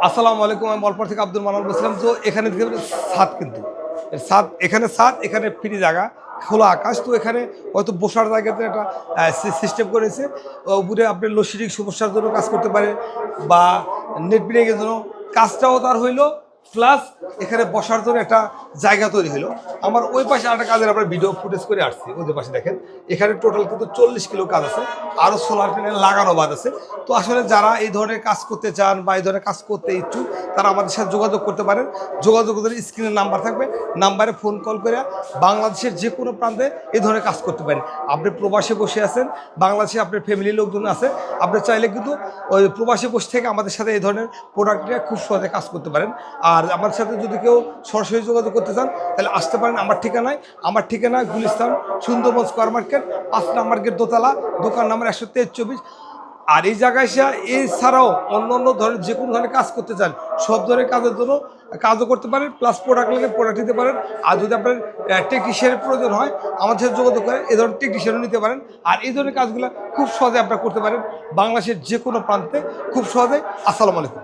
আসসালামু আলাইকুম। আমি বলপার থেকে আব্দুল মান্নান বলছিলাম। তো এখানে ছাদ, কিন্তু ছাদ, এখানে ছাদ, এখানে ফ্রি জায়গা, খোলা আকাশ। তো এখানে হয়তো বসার জায়গাতে একটা সিস্টেম করেছে। উপরে আপনি লোডশেডিং সমস্যার জন্য কাজ করতে পারে, বা নেট ব্রেকের জন্য কাজটাও তার হইলো, প্লাস এখানে বসার জন্য একটা জায়গা তৈরি হলো। আমার ওই পাশে একটা কাজের আমরা ভিডিও ফুটেজ করে আসছি। ওদের পাশে দেখেন, এখানে টোটাল কিন্তু 40 কিলো কাজ আছে, আরও সোলার প্যানেল লাগানো বাদ আছে। তো আসলে যারা এই ধরনের কাজ করতে চান বা এই ধরনের কাজ করতে ইচ্ছুক, তারা আমাদের সাথে যোগাযোগ করতে পারেন। যোগাযোগের স্ক্রিনের নাম্বার থাকবে, নাম্বারে ফোন কল করে বাংলাদেশের যে কোনো প্রান্তে এই ধরনের কাজ করতে পারেন। আপনি প্রবাসে বসে আছেন, বাংলাদেশে আপনার ফ্যামিলির লোকজন আছে, আপনি চাইলে কিন্তু ওই প্রবাসে বসে থেকে আমাদের সাথে এই ধরনের প্রোডাক্ট নিয়ে খুব সহজে কাজ করতে পারেন। আর আমার সাথে যদি কেউ সরাসরি যোগাযোগ করতে চান, তাহলে আসতে পারেন আমার ঠিকানায় গুলিস্তান সুন্দরবন স্কোয়ার মার্কেট, 5 নম্বর গেট, দোতলা, দোকান নাম্বার 123। আর এই জায়গায় এছাড়াও অন্য অন্য ধরনের যে কোনো ধরনের কাজ করতে চান, সব ধরনের কাজের জন্য কাজও করতে পারেন, প্লাস প্রোডাক্ট লাগে প্রোডাক্ট নিতে পারেন। আর যদি আপনার টেকনিশিয়ানের প্রয়োজন হয়, আমাদের সাথে যোগাযোগ করেন, এই ধরনের টেকনিশিয়ানও নিতে পারেন। আর এই ধরনের কাজগুলো খুব সহজে আপনারা করতে পারেন বাংলাদেশের যে কোনো প্রান্তে, খুব সহজে। আসসালামু আলাইকুম।